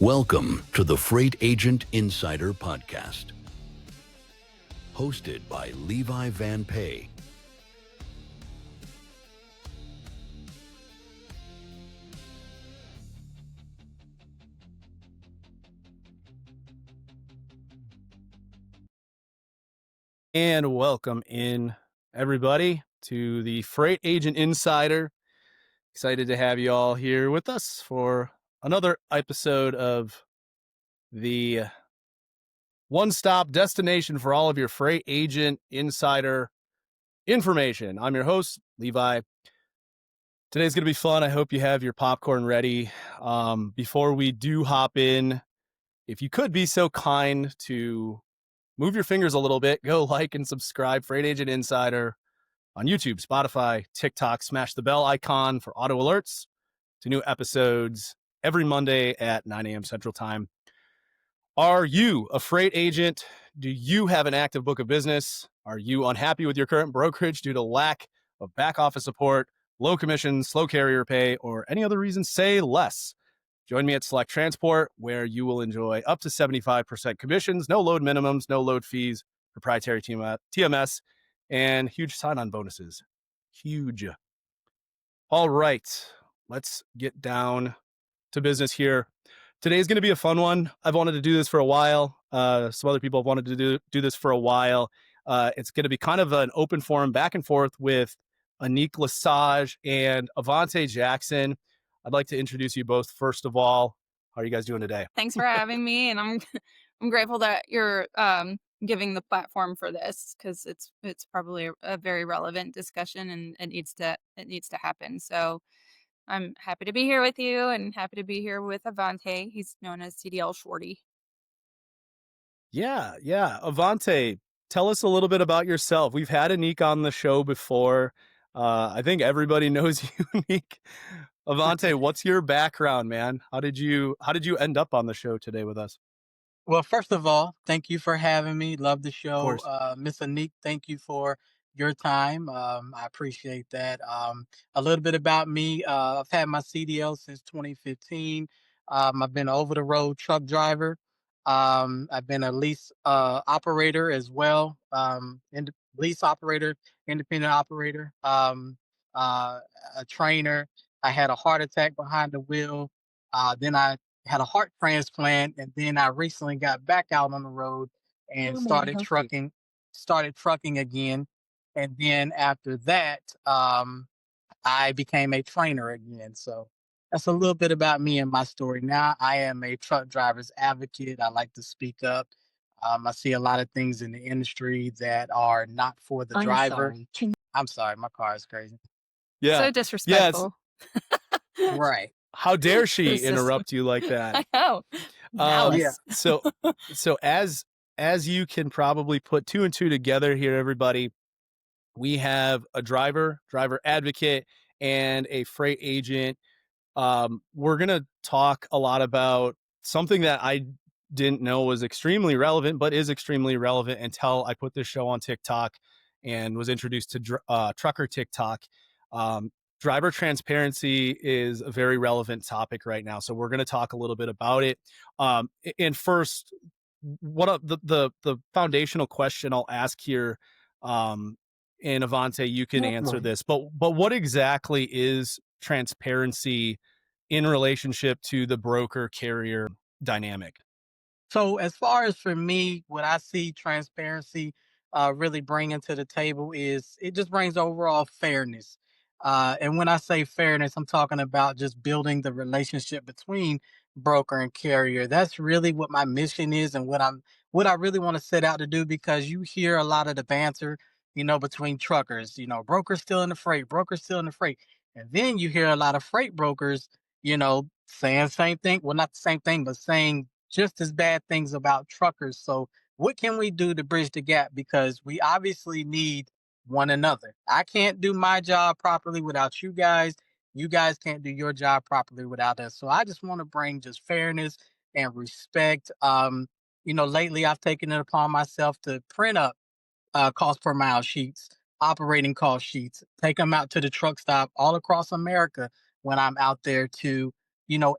Welcome to the Freight Agent Insider Podcast, hosted by Levi Van Pay. And welcome in, everybody, to the Freight Agent Insider. Excited to have you all here with us for another episode of the one-stop destination for all of your Freight Agent Insider information. I'm your host, Levi. Today's going to be fun. I hope you have your popcorn ready. Before we do hop in, if you could be so kind to move your fingers a little bit, go like and subscribe Freight Agent Insider on YouTube, Spotify, TikTok. Smash the bell icon for auto alerts to new episodes every Monday at 9 a.m. Central Time. Are you a freight agent? Do you have an active book of business? Are you unhappy with your current brokerage due to lack of back office support, low commissions, slow carrier pay, or any other reason? Say less. Join me at Select Transport, where you will enjoy up to 75% commissions, no load minimums, no load fees, proprietary TMS, and huge sign-on bonuses. Huge. All right, let's get down to business here. Today's going to be a fun one. I've wanted to do this for a while. Some other people have wanted to do this for a while. It's going to be kind of an open forum back and forth with Anik Lesage and Avante Jackson. I'd like to introduce you both. First of all, how are you guys doing today? Thanks for having me, and I'm grateful that you're giving the platform for this, because it's probably a very relevant discussion, and it needs to happen. So I'm happy to be here with you, and happy to be here with Avante. He's known as CDL Shorty. Yeah. Avante, tell us a little bit about yourself. We've had Anik on the show before. I think everybody knows you, Anik. Avante, what's your background, man? How did you end up on the show today with us? Well, first of all, thank you for having me. Love the show. course. Miss Anik, thank you for your time. I appreciate that. A little bit about me. I've had my CDL since 2015. I've been an over-the-road truck driver. I've been a lease operator as well. Lease operator, independent operator, a trainer. I had a heart attack behind the wheel. Then I had a heart transplant, and then I recently got back out on the road and started trucking again. And then after that, I became a trainer again. So that's a little bit about me and my story. Now I am a truck driver's advocate. I like to speak up. I see a lot of things in the industry that are not for the driver. I'm sorry, my car is crazy. Yeah. So disrespectful. Right. How dare she It's just- interrupt you like that? I know. Yeah. So as you can probably put two and two together here, everybody, we have a driver advocate, and a freight agent. We're going to talk a lot about something that I didn't know was extremely relevant, but is extremely relevant until I put this show on TikTok and was introduced to trucker TikTok. Driver transparency is a very relevant topic right now. So we're going to talk a little bit about it. And first, the foundational question I'll ask here, and Avante, you can answer this, but what exactly is transparency in relationship to the broker carrier dynamic? So as far as for me, what I see transparency really bringing to the table is it just brings overall fairness. And when I say fairness, I'm talking about just building the relationship between broker and carrier. That's really what my mission is, and what I really want to set out to do, because you hear a lot of the banter, between truckers, brokers still in the freight, brokers still in the freight. And then you hear a lot of freight brokers, saying the same thing. Well, not the same thing, but saying just as bad things about truckers. So what can we do to bridge the gap? Because we obviously need one another. I can't do my job properly without you guys. You guys can't do your job properly without us. So I just want to bring just fairness and respect. Lately I've taken it upon myself to print up cost per mile sheets, operating cost sheets, take them out to the truck stop all across America when I'm out there to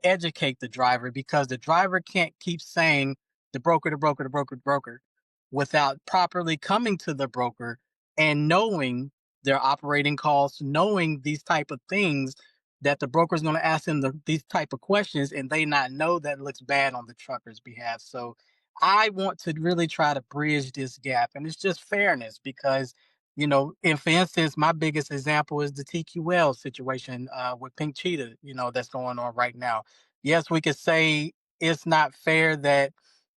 educate the driver, because the driver can't keep saying the broker, the broker, the broker, the broker, without properly coming to the broker and knowing their operating costs, knowing these type of things, that the broker is going to ask them these type of questions, and they not know that looks bad on the trucker's behalf. So I want to really try to bridge this gap, and it's just fairness, because and for instance, my biggest example is the TQL situation with Pink Cheetah, that's going on right now. Yes, we could say it's not fair that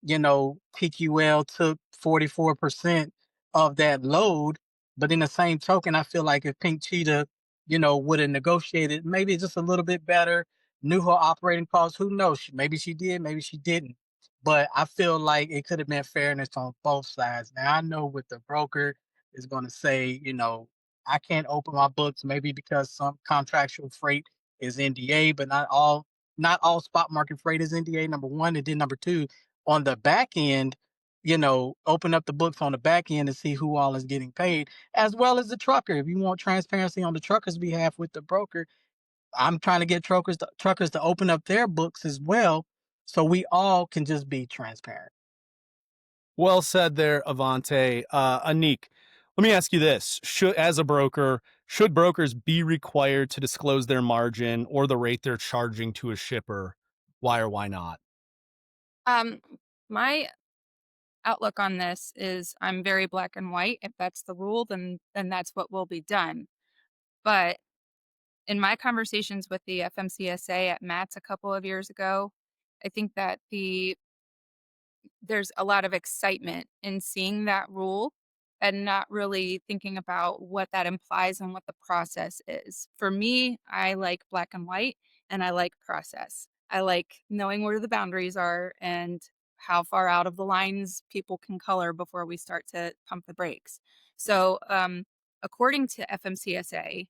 TQL took 44% of that load. But in the same token, I feel like if Pink Cheetah, would have negotiated maybe just a little bit better, knew her operating costs, who knows? Maybe she did, maybe she didn't. But I feel like it could have been fairness on both sides. Now, I know with the broker is going to say, I can't open my books, maybe because some contractual freight is NDA, but not all spot market freight is NDA, number one. And then number two, on the back end, open up the books on the back end and see who all is getting paid, as well as the trucker. If you want transparency on the trucker's behalf with the broker, I'm trying to get truckers to open up their books as well, so we all can just be transparent. Well said there, Avante. Anik, let me ask you this. As a broker, should brokers be required to disclose their margin or the rate they're charging to a shipper? Why or why not? Um, my outlook on this is I'm very black and white. If that's the rule, then that's what will be done. But in my conversations with the FMCSA at MATS a couple of years ago, I think that there's a lot of excitement in seeing that rule and not really thinking about what that implies and what the process is. For me, I like black and white and I like process. I like knowing where the boundaries are and how far out of the lines people can color before we start to pump the brakes. So, according to FMCSA,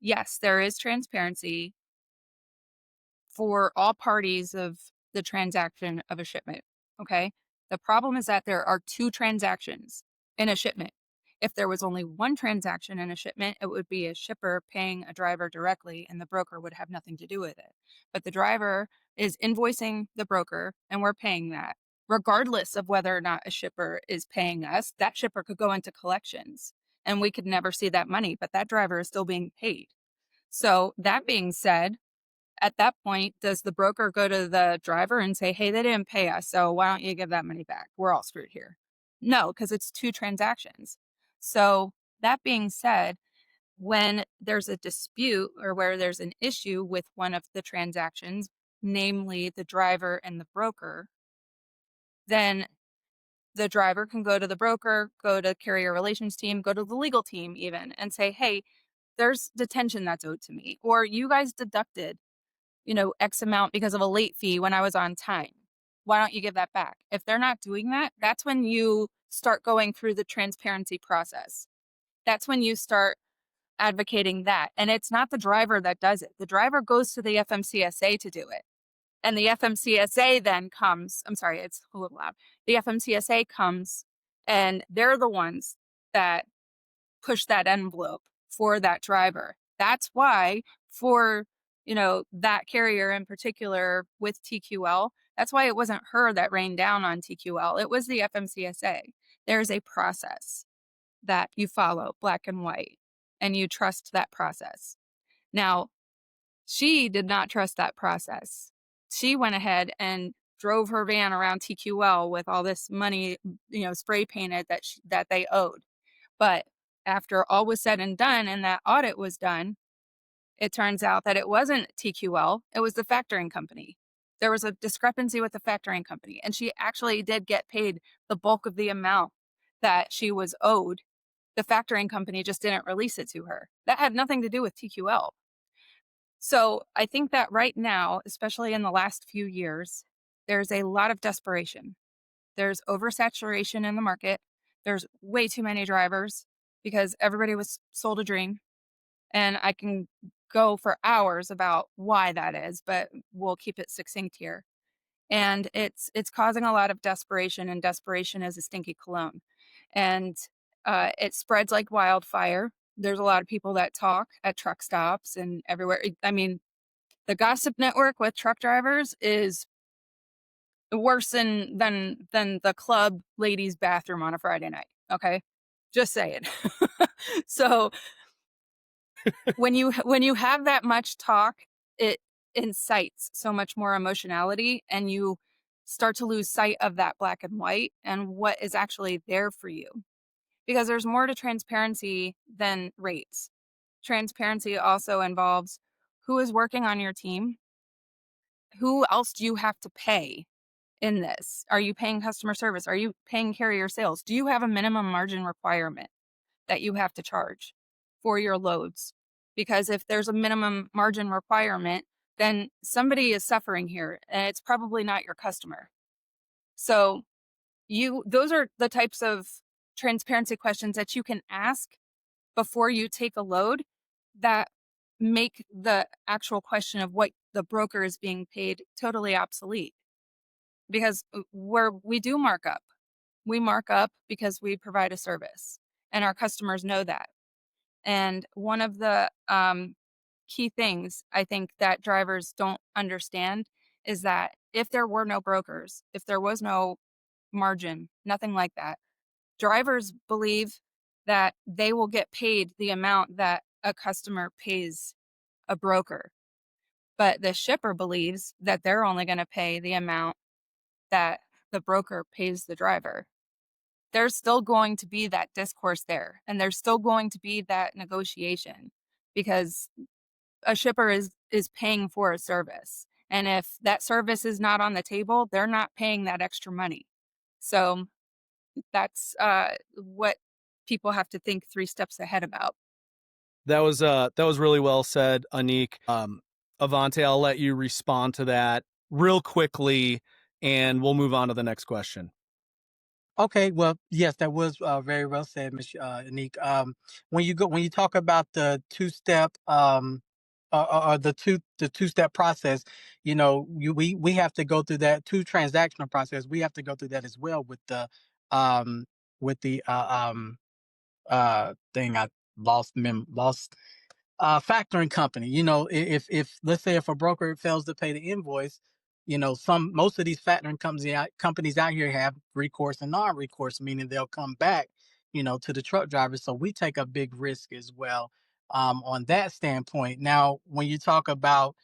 yes, there is transparency for all parties of the transaction of a shipment. Okay. The problem is that there are two transactions in a shipment. If there was only one transaction in a shipment, it would be a shipper paying a driver directly and the broker would have nothing to do with it. But the driver is invoicing the broker and we're paying that. Regardless of whether or not a shipper is paying us, that shipper could go into collections and we could never see that money, but that driver is still being paid. So, that being said, at that point, does the broker go to the driver and say, "Hey, they didn't pay us, so why don't you give that money back? We're all screwed here." No, because it's two transactions. So, that being said, when there's a dispute or where there's an issue with one of the transactions, namely the driver and the broker, then the driver can go to the broker, go to carrier relations team, go to the legal team even, and say, "Hey, there's detention that's owed to me," or "You guys deducted X amount because of a late fee when I was on time. Why don't you give that back?" If they're not doing that, that's when you start going through the transparency process. That's when you start advocating that. And it's not the driver that does it. The driver goes to the FMCSA to do it. And the FMCSA then comes, I'm sorry, it's a little loud. The FMCSA comes and they're the ones that push that envelope for that driver. That's why for, that carrier in particular with TQL, that's why it wasn't her that rained down on TQL. It was the FMCSA. There's a process that you follow, black and white, and you trust that process. Now, she did not trust that process. She went ahead and drove her van around TQL with all this money, spray painted that they owed. But after all was said and done and that audit was done, it turns out that it wasn't TQL, it was the factoring company. There was a discrepancy with the factoring company, and she actually did get paid the bulk of the amount that she was owed. The factoring company just didn't release it to her. That had nothing to do with TQL. So I think that right now, especially in the last few years, there's a lot of desperation. There's oversaturation in the market. There's way too many drivers because everybody was sold a dream. And I can go for hours about why that is, but we'll keep it succinct here. And it's causing a lot of desperation, and desperation is a stinky cologne. And it spreads like wildfire. There's a lot of people that talk at truck stops and everywhere. I mean, The gossip network with truck drivers is worse than the club ladies' bathroom on a Friday night. Okay, just saying. So when you have that much talk, it incites so much more emotionality, and you start to lose sight of that black and white and what is actually there for you. Because there's more to transparency than rates. Transparency also involves who is working on your team, who else do you have to pay in this? Are you paying customer service? Are you paying carrier sales? Do you have a minimum margin requirement that you have to charge for your loads? Because if there's a minimum margin requirement, then somebody is suffering here and it's probably not your customer. So those are the types of transparency questions that you can ask before you take a load that make the actual question of what the broker is being paid totally obsolete. Because we do mark up. We mark up because we provide a service, and our customers know that. And one of the key things I think that drivers don't understand is that if there were no brokers, if there was no margin, nothing like that, drivers believe that they will get paid the amount that a customer pays a broker. But the shipper believes that they're only going to pay the amount that the broker pays the driver. There's still going to be that discourse there, and there's still going to be that negotiation because a shipper is paying for a service. And if that service is not on the table, they're not paying that extra money. So that's what people have to think 3 steps ahead about. That was really well said, Anik. Avante, I'll let you respond to that real quickly, and we'll move on to the next question. Okay, well, yes, that was very well said, Ms. Anik. When you talk about the two-step or the two-step process, we have to go through that two transactional process. We have to go through that as well um with the thing I lost factoring company. If let's say if a broker fails to pay the invoice, most of these factoring companies out here have recourse and non-recourse, meaning they'll come back, to the truck drivers. So we take a big risk as well on that standpoint. Now, when you talk about,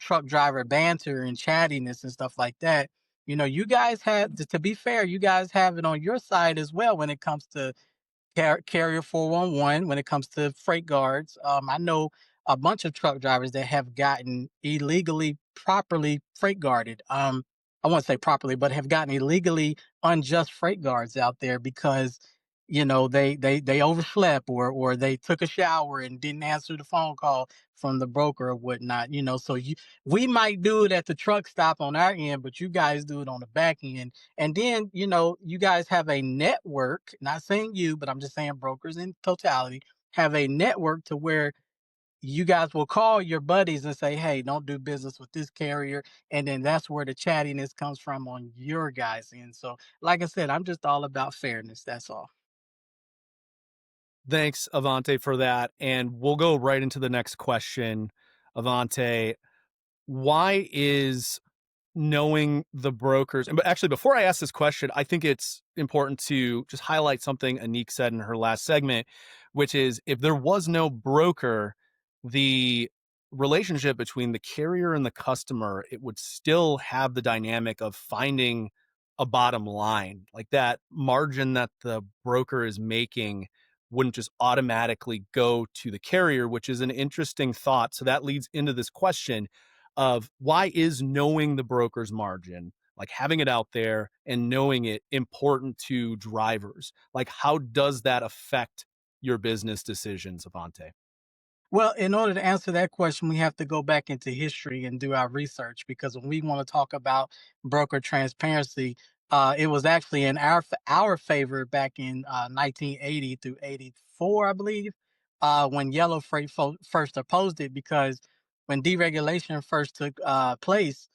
truck driver banter and chattiness and stuff like that, you guys have, to be fair, you guys have it on your side as well when it comes to Carrier 411 when it comes to freight guards. I know a bunch of truck drivers that have gotten illegally properly freight guarded. I won't say properly, but have gotten illegally unjust freight guards out there because they overslept or they took a shower and didn't answer the phone call from the broker or whatnot. So we might do it at the truck stop on our end, but you guys do it on the back end. And then, you guys have a network, not saying you, but I'm just saying brokers in totality have a network to where you guys will call your buddies and say, hey, don't do business with this carrier. And then that's where the chattiness comes from on your guys' end. So, like I said, I'm just all about fairness. That's all. Thanks, Avante, for that. And we'll go right into the next question. Avante, why is knowing the brokers, but actually before I ask this question, I think it's important to just highlight something Anik said in her last segment, which is if there was no broker, the relationship between the carrier and the customer, it would still have the dynamic of finding a bottom line. Like that margin that the broker is making wouldn't just automatically go to the carrier, which is an interesting thought. So that leads into this question of why is knowing the broker's margin, like having it out there and knowing it, important to drivers? Like, how does that affect your business decisions, Avante? Well, in order to answer that question, we have to go back into history and do our research because when we want to talk about broker transparency, it was actually in our favor back in 1980 through 84, I believe, when Yellow Freight first opposed it because when deregulation first took place,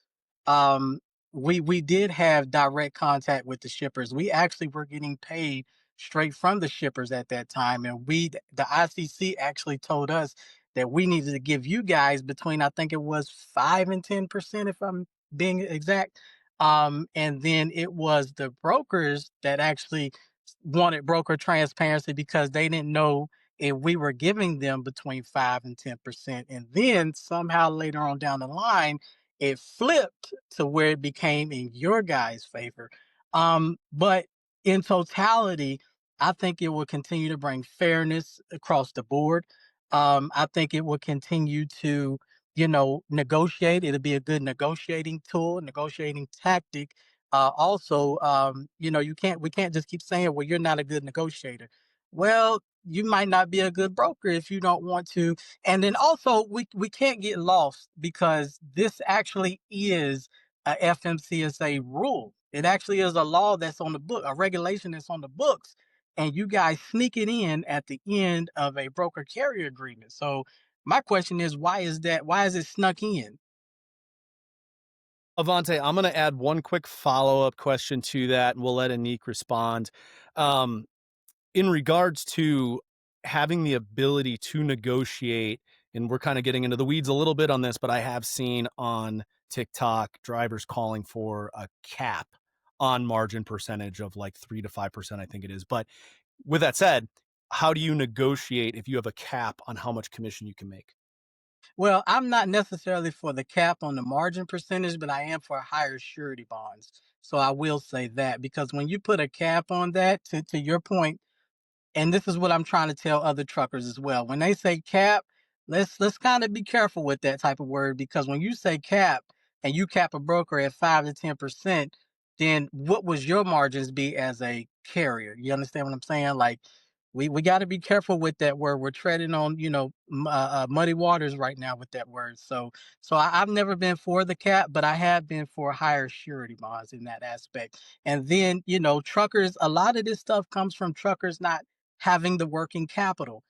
um, we did have direct contact with the shippers. We actually were getting paid straight from the shippers at that time, and the ICC actually told us that we needed to give you guys between, I think it was 5 and 10%, if I'm being exact. And then it was the brokers that actually wanted broker transparency because they didn't know if we were giving them between 5 and 10%. And then somehow later on down the line, it flipped to where it became in your guys' favor. But in totality, I think it will continue to bring fairness across the board. I think it will continue to, negotiate. It'll be a good negotiating tool, negotiating tactic. Also, we can't just keep saying, well, you're not a good negotiator. Well, you might not be a good broker if you don't want to. And then also, we can't get lost because this actually is a FMCSA rule. It actually is a law that's on the book, a regulation that's on the books, and you guys sneak it in at the end of a broker carrier agreement. So my question is, why is that? Why is it snuck in? Avante, I'm going to add one quick follow-up question to that, and we'll let Anik respond. Um, in regards to having the ability to negotiate, and we're kind of getting into the weeds a little bit on this, but I have seen on TikTok drivers calling for a cap on margin percentage of like 3 to 5%, I think it is. But with that said, how do you negotiate if you have a cap on how much commission you can make? Well, I'm not necessarily for the cap on the margin percentage, but I am for higher surety bonds. So I will say that because when you put a cap on that, to your point, and this is what I'm trying to tell other truckers as well. When they say cap, let's kind of be careful with that type of word because when you say cap and you cap a broker at 5 to 10%, then what would your margins be as a carrier? You understand what I'm saying? Like we got to be careful with that word. We're treading on muddy waters right now with that word. I've never been for the cap, but I have been for higher surety bonds in that aspect. And then truckers, a lot of this stuff comes from truckers not having the working capital.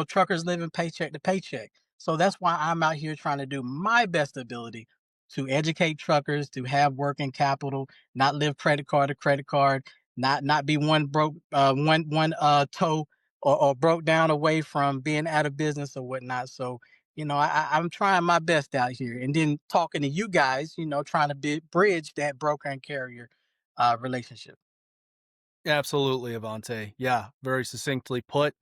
Truckers living paycheck to paycheck. So that's why I'm out here trying to do my best ability to educate truckers to have working capital, not live credit card to credit card, not be one broke one toe or broke down away from being out of business or whatnot. So I'm trying my best out here, and then talking to you guys, trying to bridge that broker and carrier relationship. Absolutely, Avante. Yeah, very succinctly put.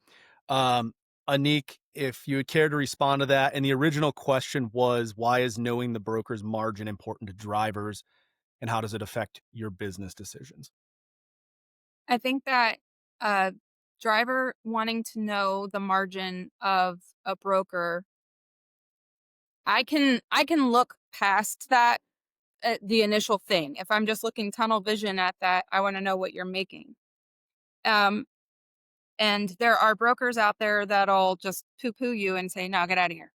Um, Anik, if you would care to respond to that. And the original question was, why is knowing the broker's margin important to drivers, and how does it affect your business decisions? I think that a driver wanting to know the margin of a broker, I can look past that, the initial thing. If I'm just looking tunnel vision at that, I want to know what you're making. Um, and there are brokers out there that'll just poo-poo you and say, "No, get out of here."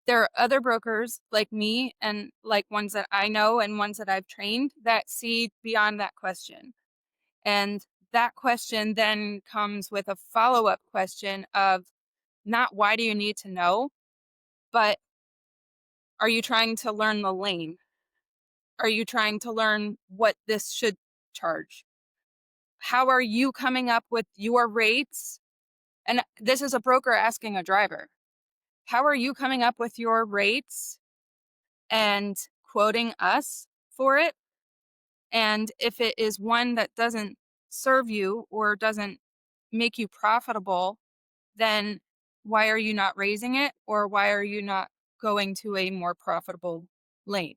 There are other brokers like me and like ones that I know and ones that I've trained that see beyond that question. And that question then comes with a follow-up question of not why do you need to know, but are you trying to learn the lane? Are you trying to learn what this should charge? How are you coming up with your rates? And this is a broker asking a driver. How are you coming up with your rates and quoting us for it? And if it is one that doesn't serve you or doesn't make you profitable, then why are you not raising it or why are you not going to a more profitable lane?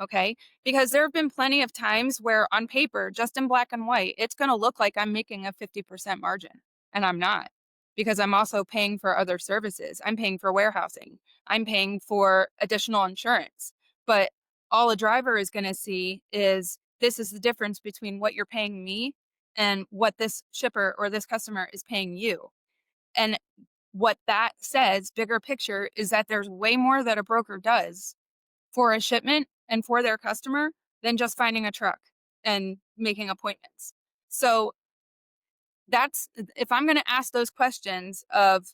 Okay. Because there have been plenty of times where on paper, just in black and white, it's going to look like I'm making a 50% margin and I'm not because I'm also paying for other services. I'm paying for warehousing. I'm paying for additional insurance. But all a driver is going to see is this is the difference between what you're paying me and what this shipper or this customer is paying you. And what that says, bigger picture, is that there's way more that a broker does for a shipment and for their customer than just finding a truck and making appointments. So that's if I'm going to ask those questions of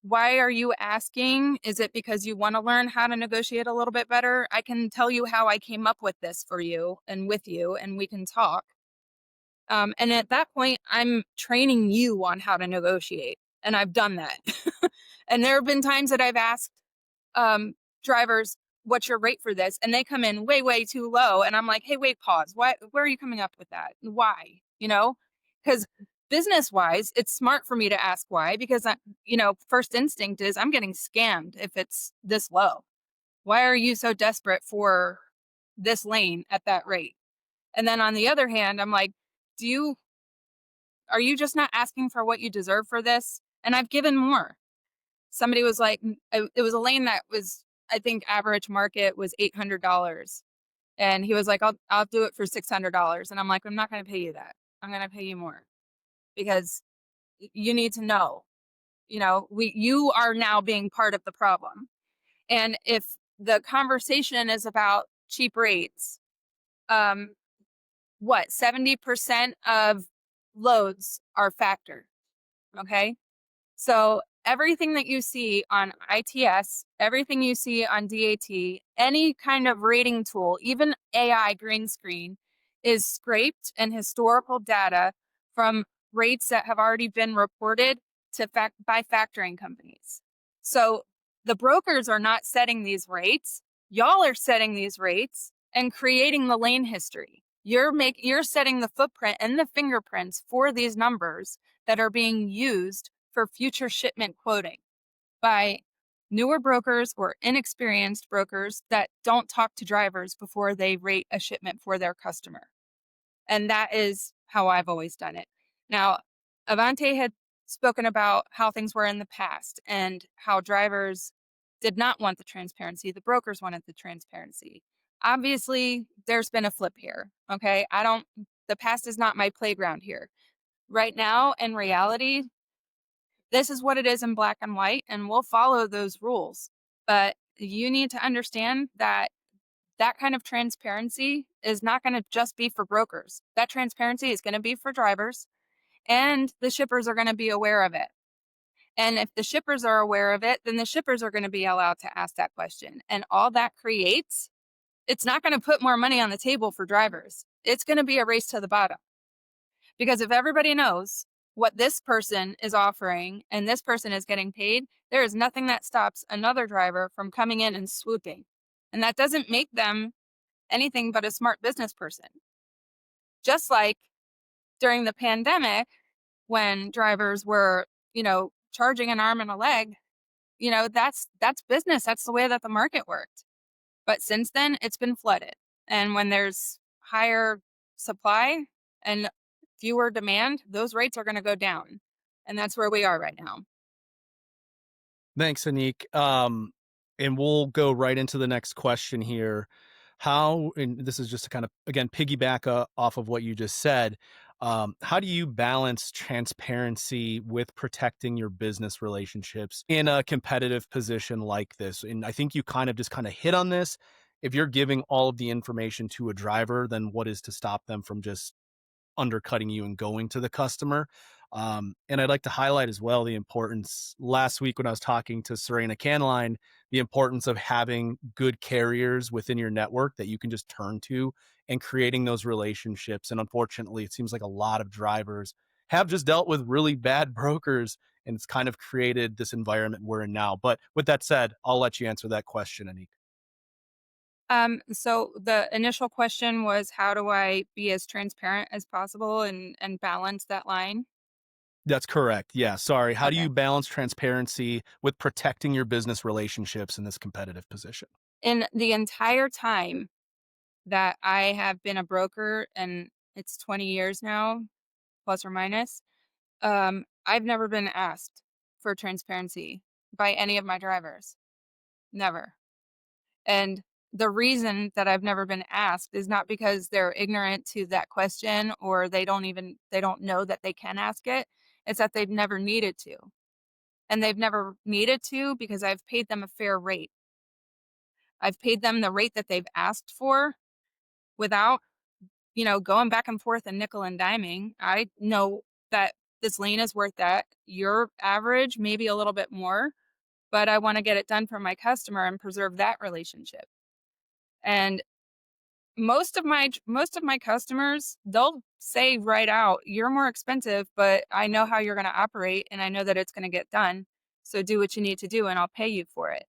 why are you asking? Is it because you want to learn how to negotiate a little bit better? I can tell you how I came up with this for you and with you, and we can talk. And at that point, I'm training you on how to negotiate. And I've done that. And there have been times that I've asked drivers, what's your rate for this? And they come in way, way too low. And I'm like, hey, wait, pause. Where are you coming up with that? Why? Because business wise, it's smart for me to ask why, because first instinct is I'm getting scammed if it's this low. Why are you so desperate for this lane at that rate? And then on the other hand, I'm like, are you just not asking for what you deserve for this? And I've given more. Somebody was like, it was a lane that was, I think average market was $800. And he was like, I'll do it for $600. And I'm like, I'm not going to pay you that. I'm going to pay you more because you need to know, you are now being part of the problem. And if the conversation is about cheap rates, 70% of loads are factored. Okay. So everything that you see on ITS, everything you see on DAT, any kind of rating tool, even AI green screen, is scraped and historical data from rates that have already been reported by factoring companies. So the brokers are not setting these rates. Y'all are setting these rates and creating the lane history. You're setting the footprint and the fingerprints for these numbers that are being used for future shipment quoting by newer brokers or inexperienced brokers that don't talk to drivers before they rate a shipment for their customer. And that is how I've always done it. Now, Avante had spoken about how things were in the past and how drivers did not want the transparency. The brokers wanted the transparency. Obviously, there's been a flip here. Okay. The past is not my playground here. Right now, in reality, this is what it is in black and white, and we'll follow those rules. But you need to understand that that kind of transparency is not going to just be for brokers. That transparency is going to be for drivers, and the shippers are going to be aware of it. And if the shippers are aware of it, then the shippers are going to be allowed to ask that question. And all that creates, it's not going to put more money on the table for drivers. It's going to be a race to the bottom. Because if everybody knows what this person is offering and this person is getting paid, there is nothing that stops another driver from coming in and swooping. And that doesn't make them anything but a smart business person. Just like during the pandemic, when drivers were, charging an arm and a leg, that's business. That's the way that the market worked. But since then, it's been flooded. And when there's higher supply and fewer demand, those rates are going to go down. And that's where we are right now. Thanks, Anik. And we'll go right into the next question here. And this is just to kind of, again, piggyback off of what you just said. How do you balance transparency with protecting your business relationships in a competitive position like this? And I think you kind of hit on this. If you're giving all of the information to a driver, then what is to stop them from just undercutting you and going to the customer? And I'd like to highlight as well the importance last week when I was talking to Serena Canline, the importance of having good carriers within your network that you can just turn to and creating those relationships. And unfortunately, it seems like a lot of drivers have just dealt with really bad brokers, and it's kind of created this environment we're in now. But with that said, I'll let you answer that question, Anik. So the initial question was, how do I be as transparent as possible and balance that line? That's correct. Yeah. Sorry. How do Okay. you balance transparency with protecting your business relationships in this competitive position? In the entire time that I have been a broker, and it's 20 years now, plus or minus, I've never been asked for transparency by any of my drivers. Never. And the reason that I've never been asked is not because they're ignorant to that question or they don't know that they can ask it. It's that they've never needed to. And they've never needed to because I've paid them a fair rate. I've paid them the rate that they've asked for without, going back and forth and nickel and diming. I know that this lane is worth that. Your average, maybe a little bit more, but I want to get it done for my customer and preserve that relationship. And most of my customers, they'll say right out, you're more expensive, but I know how you're going to operate and I know that it's going to get done. So do what you need to do and I'll pay you for it.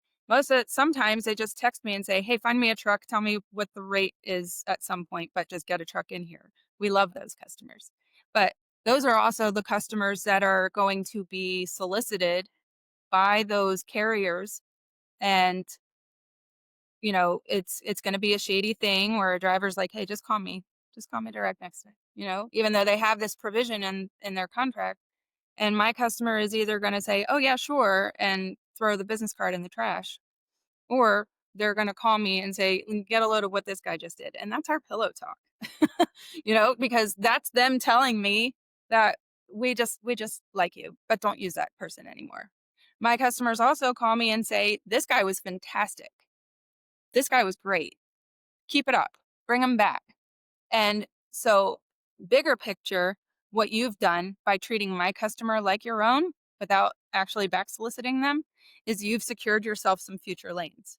Sometimes they just text me and say, hey, find me a truck. Tell me what the rate is at some point, but just get a truck in here. We love those customers. But those are also the customers that are going to be solicited by those carriers. And, it's going to be a shady thing where a driver's like, hey, just call me. Just call me direct next time, even though they have this provision in their contract. And my customer is either going to say, oh, yeah, sure, and throw the business card in the trash, or they're going to call me and say, get a load of what this guy just did. And that's our pillow talk, because that's them telling me that we just like you, but don't use that person anymore. My customers also call me and say, this guy was fantastic. This guy was great. Keep it up. Bring him back. And so, bigger picture, what you've done by treating my customer like your own without actually back soliciting them is you've secured yourself some future lanes,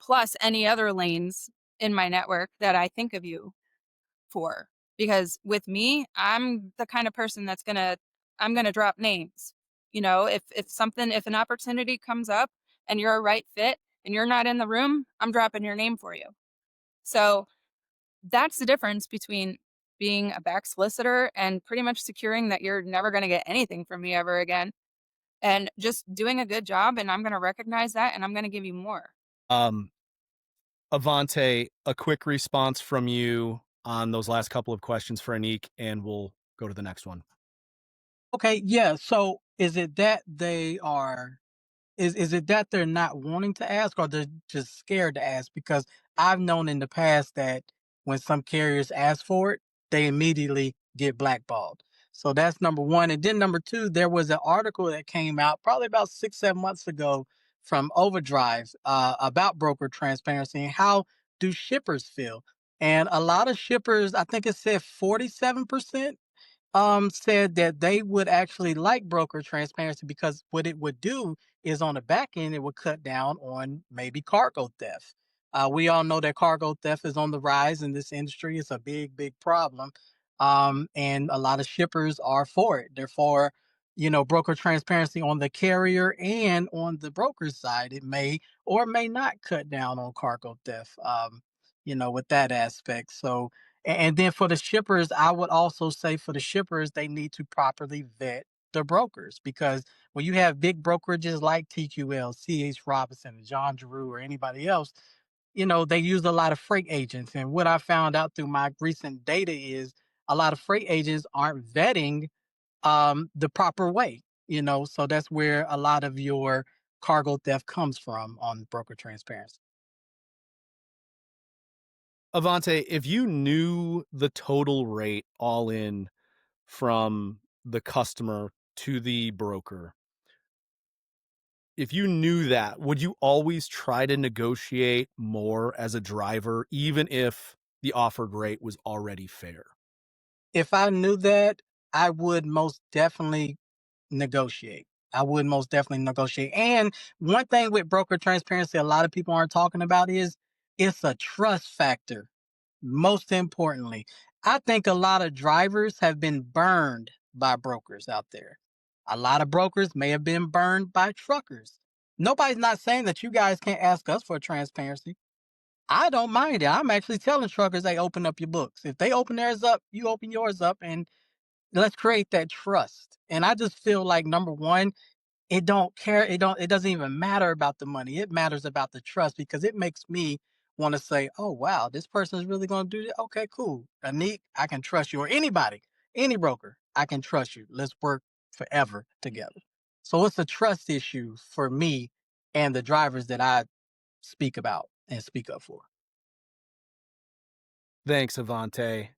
plus any other lanes in my network that I think of you for. Because with me, I'm the kind of person I'm gonna drop names. If an opportunity comes up and you're a right fit and you're not in the room, I'm dropping your name for you. So that's the difference between being a back solicitor and pretty much securing that you're never going to get anything from me ever again, and just doing a good job. And I'm going to recognize that and I'm going to give you more. Um, Avante, a quick response from you on those last couple of questions for Anik, and we'll go to the next one. Okay, yeah. So is it that they are is it that they're not wanting to ask, or they're just scared to ask? Because I've known in the past that when some carriers ask for it, they immediately get blackballed. So that's number one. And then number two, there was an article that came out probably about 6, 7 months ago from Overdrive about broker transparency and how do shippers feel. And a lot of shippers, I think it said 47% said that they would actually like broker transparency, because what it would do is on the back end, it would cut down on maybe cargo theft. We all know that cargo theft is on the rise in this industry. It's a big, big problem. And a lot of shippers are for it. They're for, broker transparency on the carrier and on the broker's side. It may or may not cut down on cargo theft, with that aspect. So, and then for the shippers, I would also say for the shippers, they need to properly vet the brokers, because when you have big brokerages like TQL, CH Robinson, John Giroux, or anybody else, they use a lot of freight agents. And what I found out through my recent data is a lot of freight agents aren't vetting the proper way, so that's where a lot of your cargo theft comes from on broker transparency. Avante, if you knew the total rate all in from the customer to the broker, if you knew that, would you always try to negotiate more as a driver, even if the offered rate was already fair? If I knew that, I would most definitely negotiate. I would most definitely negotiate. And one thing with broker transparency, a lot of people aren't talking about is it's a trust factor. Most importantly, I think a lot of drivers have been burned by brokers out there. A lot of brokers may have been burned by truckers. Nobody's not saying that you guys can't ask us for transparency. I don't mind it. I'm actually telling truckers, they open up your books. If they open theirs up, you open yours up, and let's create that trust. And I just feel like number one, it doesn't even matter about the money. It matters about the trust, because it makes me want to say, oh wow, this person is really going to do it. Okay, cool. Anik, I can trust you. Or anybody, any broker, I can trust you. Let's work forever together. So it's a trust issue for me and the drivers that I speak about and speak up for. Thanks, Avante.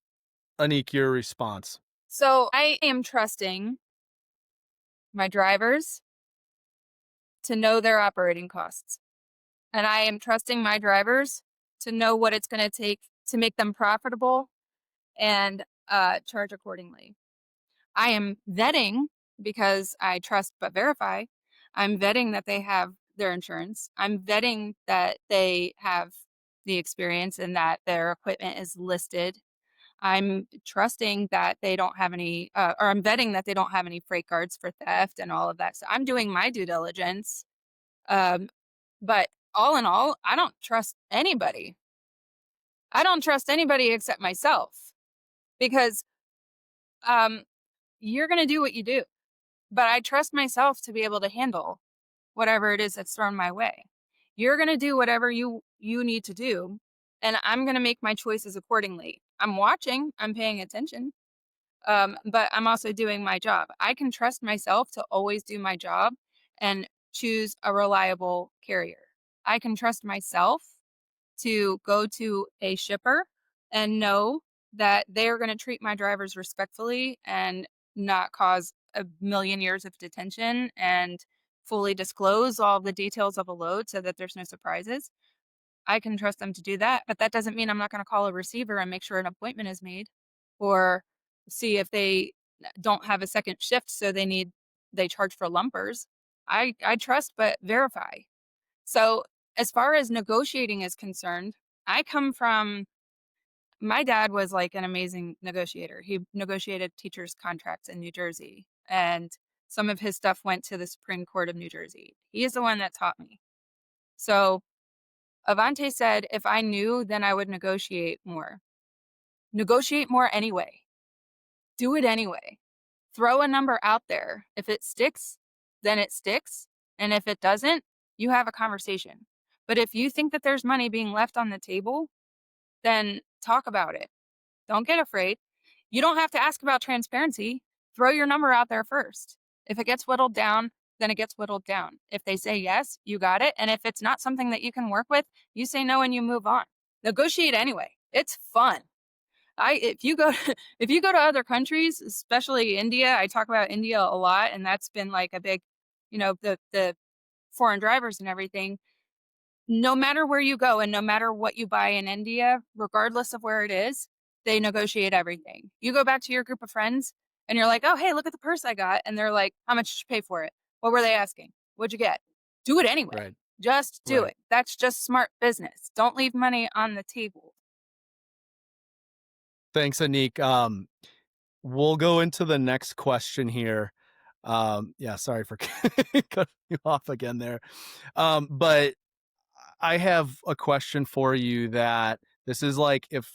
Anik, your response. So I am trusting my drivers to know their operating costs. And I am trusting my drivers to know what it's going to take to make them profitable and charge accordingly. I am vetting, because I trust but verify. I'm vetting that they have their insurance. I'm vetting that they have the experience and that their equipment is listed. I'm trusting that they don't have any, or I'm vetting that they don't have any freight guards for theft and all of that. So I'm doing my due diligence. Um, but all in all, I don't trust anybody. I don't trust anybody except myself because um, you're going to do what you do. But I trust myself to be able to handle whatever it is that's thrown my way. You're going to do whatever you need to do, and I'm going to make my choices accordingly. I'm watching, I'm paying attention, but I'm also doing my job. I can trust myself to always do my job and choose a reliable carrier. I can trust myself to go to a shipper and know that they're going to treat my drivers respectfully and not cause a million years of detention and fully disclose all the details of a load so that there's no surprises. I can trust them to do that, but that doesn't mean I'm not going to call a receiver and make sure an appointment is made or see if they don't have a second shift so they charge for lumpers. I trust but verify. So, as far as negotiating is concerned, I come from my dad was like an amazing negotiator. He negotiated teachers' contracts in New Jersey, and some of his stuff went to the Supreme Court of New Jersey. He is the one that taught me. So, Avante said, if I knew, then I would negotiate more. Negotiate more anyway. Do it anyway. Throw a number out there. If it sticks, then it sticks. And if it doesn't, you have a conversation. But if you think that there's money being left on the table, then talk about it. Don't get afraid. You don't have to ask about transparency. Throw your number out there first. If it gets whittled down, then it gets whittled down. If they say yes, you got it. And if it's not something that you can work with, you say no and you move on. Negotiate anyway. It's fun. If you go if you go to other countries, especially India, I talk about India a lot, and that's been like a big, the foreign drivers and everything. No matter where you go and no matter what you buy in India, regardless of where it is, they negotiate everything. You go back to your group of friends and you're like, "Oh, hey, look at the purse I got." And they're like, "How much did you pay for it? What were they asking? What'd you get?" Do it anyway. Right. Just do Right. it. That's just smart business. Don't leave money on the table. Thanks, Anik. We'll go into the next question here. Yeah, sorry for cutting you off again there. But I have a question for you that this is like if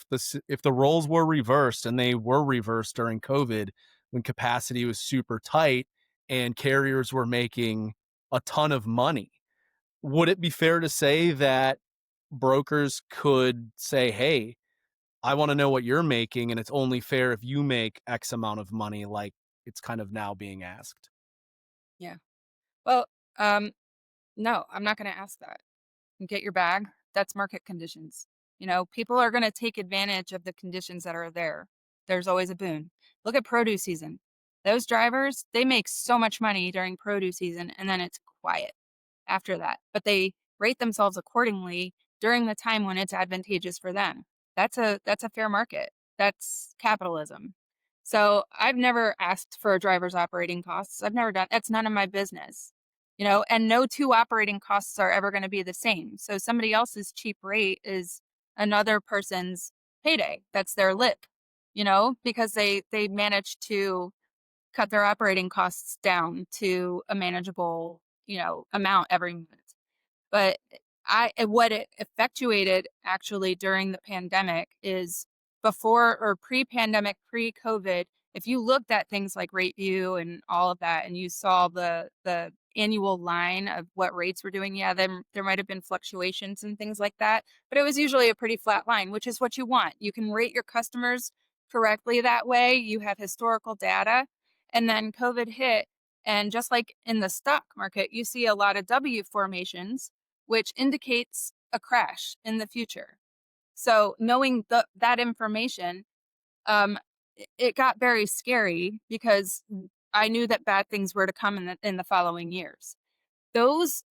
the roles were reversed and they were reversed during COVID when capacity was super tight and carriers were making a ton of money, would it be fair to say that brokers could say, "Hey, I want to know what you're making, and it's only fair if you make X amount of money," like it's kind of now being asked? Yeah. Well, um, no, I'm not going to ask that. Get your bag. That's market conditions. People are going to take advantage of the conditions that are there. There's always a boon. Look at produce season. Those drivers, they make so much money during produce season and then it's quiet after that. But they rate themselves accordingly during the time when it's advantageous for them. That's a fair market. That's capitalism. So I've never asked for a driver's operating costs. I've never done that's none of my business. And no two operating costs are ever going to be the same. So somebody else's cheap rate is another person's payday. That's their lip, because they manage to cut their operating costs down to a manageable, amount every month. But what it effectuated actually during the pandemic is before or pre-pandemic, pre-COVID, if you looked at things like rate view and all of that and you saw the annual line of what rates were doing, yeah, then there might have been fluctuations and things like that. But it was usually a pretty flat line, which is what you want. You can rate your customers correctly that way. You have historical data. And then COVID hit. And just like in the stock market, you see a lot of W formations which indicates a crash in the future. So knowing that information, it got very scary because I knew that bad things were to come in the following years. Those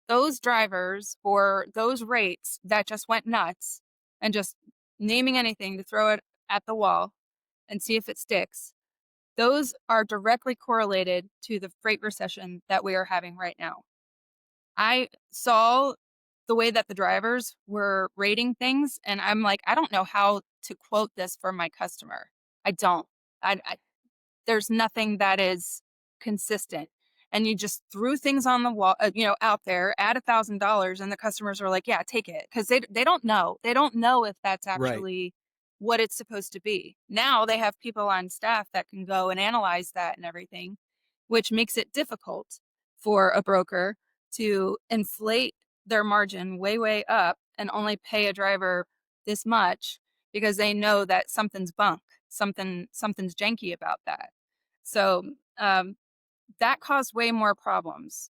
those drivers or those rates that just went nuts and just naming anything to throw it at the wall and see if it sticks. Those are directly correlated to the freight recession that we are having right now. I saw the way that the drivers were rating things, and I'm like, I don't know how to quote this for my customer. I don't. I there's nothing that is consistent. And you just threw things on the wall, out there, add $1,000, and the customers are like, "Yeah, take it," because they don't know. They don't know if that's Right. actually what it's supposed to be. Now they have people on staff that can go and analyze that and everything, which makes it difficult for a broker to inflate their margin way, way up and only pay a driver this much because they know that something's bunk, something's janky about that. So, um, that caused way more problems.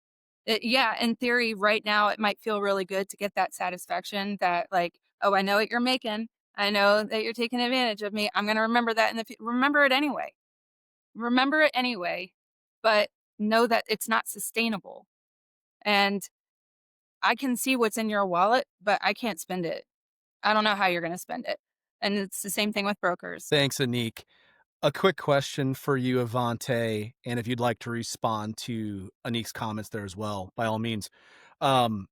Yeah, in theory, right now, it might feel really good to get that satisfaction that, like, "Oh, I know what you're making. I know that you're taking advantage of me. I'm gonna remember that in the remember it anyway. Remember it anyway, but know that it's not sustainable, and I can see what's in your wallet, but I can't spend it. I don't know how you're gonna spend it." And it's the same thing with brokers. Thanks, Anik. A quick question for you, Avante, and if you'd like to respond to Anik's comments there as well, by all means. Um,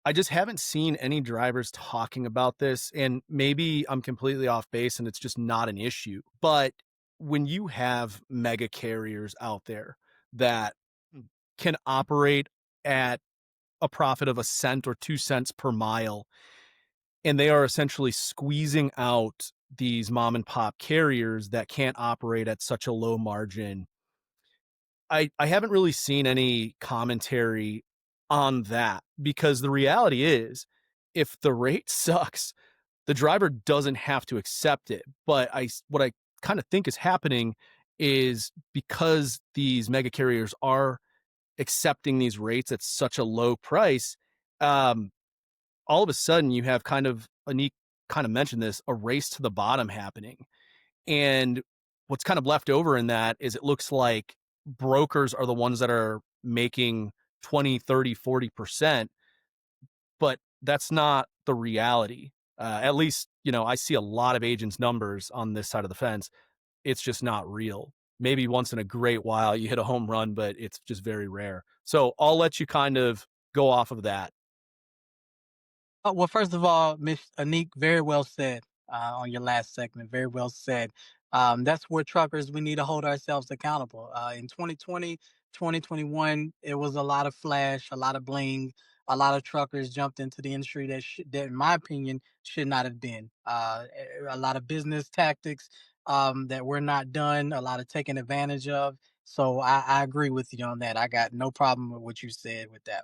I just haven't seen any drivers talking about this, and maybe I'm completely off base and it's just not an issue. But when you have mega carriers out there that can operate at a profit of a cent or 2 cents per mile, and they are essentially squeezing out these mom and pop carriers that can't operate at such a low margin. I haven't really seen any commentary on that because the reality is if the rate sucks, the driver doesn't have to accept it. But what I kind of think is happening is because these mega carriers are accepting these rates at such a low price, um, all of a sudden you have kind of Anik kind of mentioned this, a race to the bottom happening. And what's kind of left over in that is it looks like brokers are the ones that are making 20, 30, 40%, but that's not the reality. At least, I see a lot of agents' numbers on this side of the fence. It's just not real. Maybe once in a great while you hit a home run, but it's just very rare. So I'll let you kind of go off of that. Well, first of all, Miss Anik, very well said on your last segment. Very well said. That's where truckers, we need to hold ourselves accountable. In 2020, 2021, it was a lot of flash, a lot of bling. A lot of truckers jumped into the industry that in my opinion, should not have been. A lot of business tactics that were not done, a lot of taken advantage of. So I agree with you on that. I got no problem with what you said with that.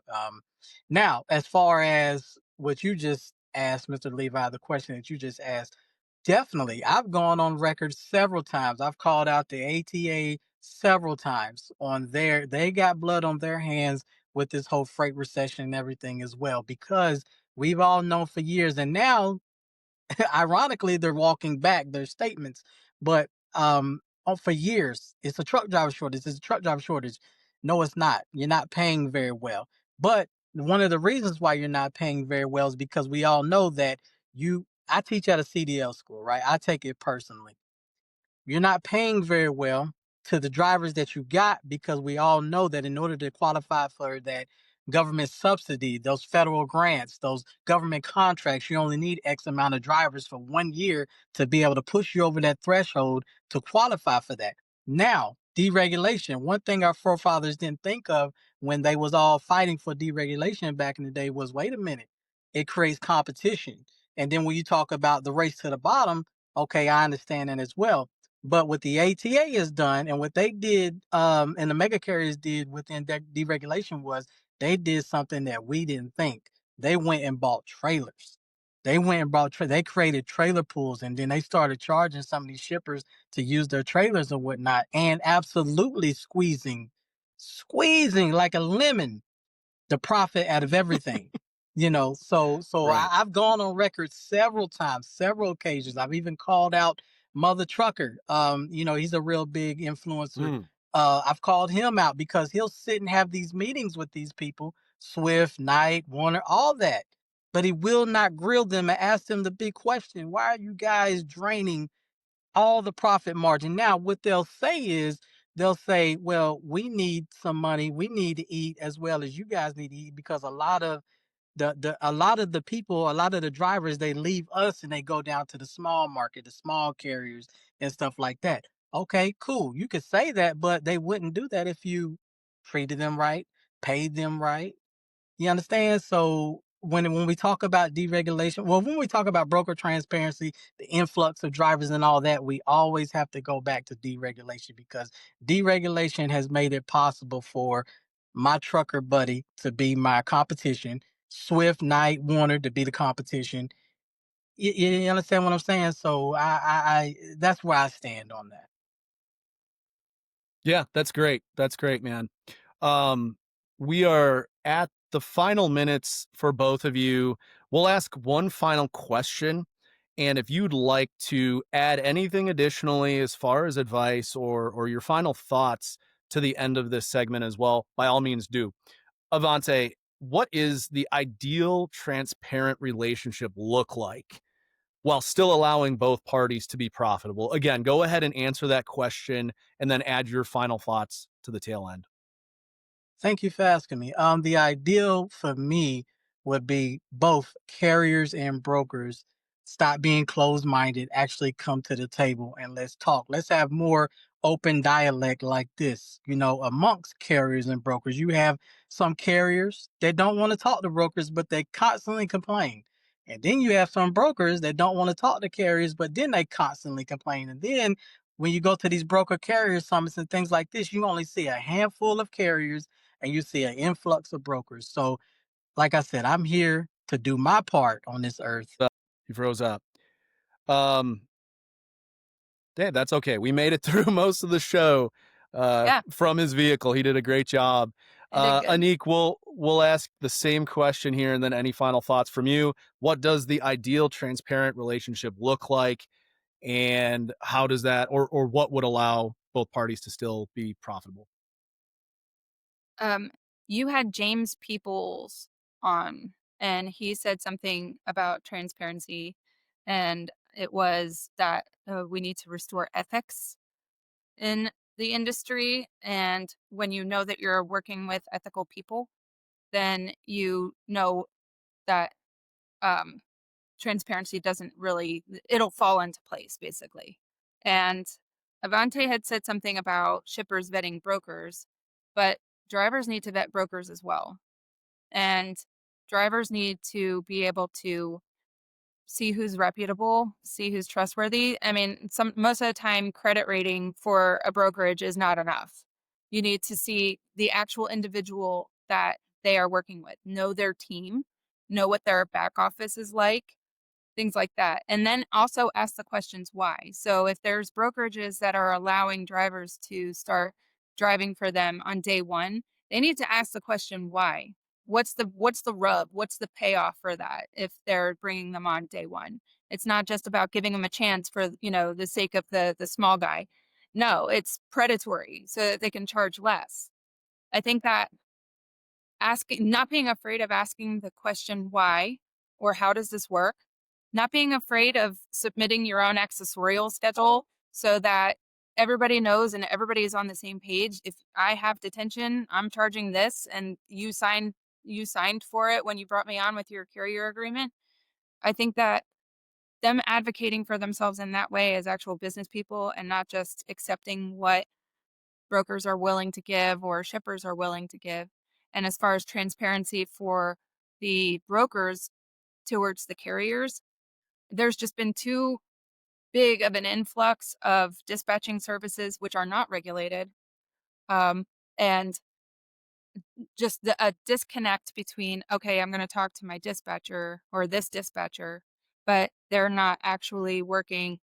Now, as far as what you just asked, Mr. Levi, the question that you just asked, definitely. I've gone on record several times. I've called out the ATA several times on they got blood on their hands with this whole freight recession and everything as well, because we've all known for years. And now ironically, they're walking back their statements. But for years, it's a truck driver shortage. It's a truck driver shortage. No, it's not. You're not paying very well. But one of the reasons why you're not paying very well is because we all know that you. I teach at a CDL school, right? I take it personally. You're not paying very well to the drivers that you got, because we all know that in order to qualify for that government subsidy, those federal grants, those government contracts, you only need X amount of drivers for 1 year to be able to push you over that threshold to qualify for that. Now, deregulation. One thing our forefathers didn't think of when they was all fighting for deregulation back in the day was, wait a minute, it creates competition. And then when you talk about the race to the bottom, okay, I understand that as well. But what the ATA has done and what they did, and the mega carriers did within deregulation, was they did something that we didn't think. They went and bought trailers. They went and they created trailer pools, and then they started charging some of these shippers to use their trailers and whatnot, and absolutely squeezing like a lemon the profit out of everything. So Right. I've gone on record several times, several occasions. I've even called out Mother Trucker. He's a real big influencer. Mm, I've called him out because he'll sit and have these meetings with these people, Swift, Knight, Warner, all that. But he will not grill them and ask them the big question: why are you guys draining all the profit margin? Now, what they'll say is, they'll say, well, we need some money. We need to eat as well as you guys need to eat, because a lot of a lot of the people, a lot of the drivers, they leave us and they go down to the small market, the small carriers and stuff like that. Okay, cool. You could say that, but they wouldn't do that if you treated them right, paid them right. You understand? So when we talk about deregulation, well, when we talk about broker transparency, the influx of drivers and all that, we always have to go back to deregulation because deregulation has made it possible for my trucker buddy to be my competition, Swift, Knight, Warner to be the competition. You understand what I'm saying? So I that's where I stand on that. Yeah, that's great. That's great, man. Um, we are at the final minutes for both of you. We'll ask one final question. And if you'd like to add anything additionally as far as advice or your final thoughts to the end of this segment as well, by all means do. Avante, what is the ideal transparent relationship look like while still allowing both parties to be profitable? Again, go ahead and answer that question and then add your final thoughts to the tail end. Thank you for asking me. The ideal for me would be both carriers and brokers stop being closed-minded, actually come to the table and let's talk. Let's have more open dialect like this, amongst carriers and brokers. You have some carriers that don't want to talk to brokers, but they constantly complain. And then you have some brokers that don't want to talk to carriers, but then they constantly complain. And then when you go to these broker carrier summits and things like this, you only see a handful of carriers and you see an influx of brokers. So, like I said, I'm here to do my part on this earth. He froze up. Um, yeah, that's okay. We made it through most of the show Yeah, from his vehicle. He did a great job. I did good. Anik, we'll ask the same question here, and then any final thoughts from you. What does the ideal transparent relationship look like, and how does that, or what would allow both parties to still be profitable? Um, you had James Peoples on, and he said something about transparency, and it was that we need to restore ethics in the industry. And when you know that you're working with ethical people, then you know that um, transparency doesn't really, it'll fall into place basically. And Avante had said something about shippers vetting brokers, but drivers need to vet brokers as well. And drivers need to be able to see who's reputable, see who's trustworthy. I mean, some most of the time credit rating for a brokerage is not enough. You need to see the actual individual that they are working with, know their team, know what their back office is like, things like that. And then also ask the questions why. So if there's brokerages that are allowing drivers to start driving for them on day one, they need to ask the question why. What's the rub? What's the payoff for that if they're bringing them on day one? It's not just about giving them a chance for, the sake of the small guy. No, it's predatory so that they can charge less. I think that asking not being afraid of asking the question why or how does this work, not being afraid of submitting your own accessorial schedule so that everybody knows and everybody is on the same page. If I have detention, I'm charging this and you signed for it when you brought me on with your carrier agreement. I think that them advocating for themselves in that way as actual business people and not just accepting what brokers are willing to give or shippers are willing to give. And as far as transparency for the brokers towards the carriers, there's just been too big of an influx of dispatching services which are not regulated. And just a disconnect between, okay, I'm going to talk to my dispatcher or this dispatcher, but they're not actually working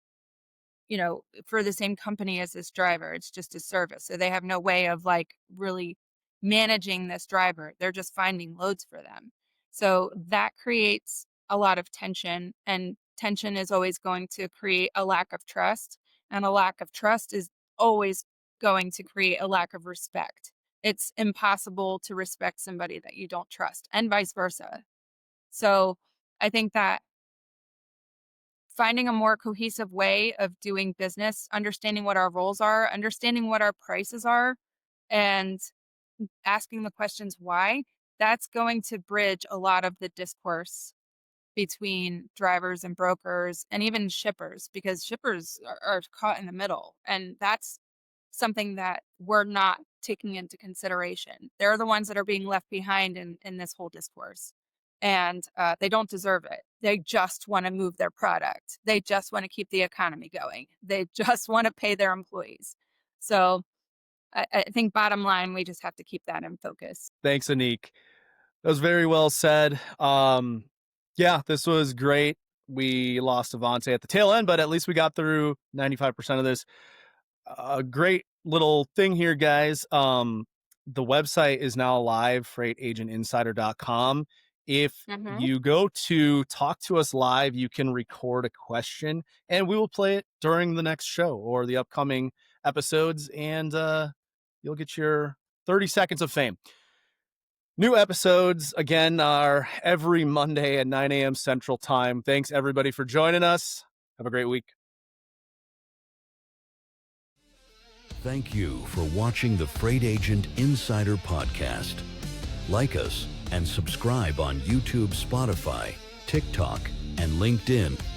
for the same company as this driver. It's just a service. So they have no way of like really managing this driver. They're just finding loads for them. So that creates a lot of tension, and tension is always going to create a lack of trust, and a lack of trust is always going to create a lack of respect. It's impossible to respect somebody that you don't trust, and vice versa. So I think that finding a more cohesive way of doing business, understanding what our roles are, understanding what our prices are, and asking the questions why that's going to bridge a lot of the discourse between drivers and brokers and even shippers, because shippers are caught in the middle. And that's something that we're not taking into consideration. They're the ones that are being left behind in this whole discourse. And they don't deserve it. They just want to move their product. They just want to keep the economy going. They just want to pay their employees. So I think bottom line, we just have to keep that in focus. Thanks, Anik. That was very well said. Yeah, this was great. We lost Avante at the tail end, but at least we got through 95% of this. A great little thing here, guys. The website is now live, freightegentinsider.com. If you go to talk to us live, you can record a question and we will play it during the next show or the upcoming episodes, and you'll get your 30 seconds of fame. New episodes, again, are every Monday at 9 a.m. Central Time. Thanks, everybody, for joining us. Have a great week. Thank you for watching the Freight Agent Insider Podcast. Like us and subscribe on YouTube, Spotify, TikTok, and LinkedIn.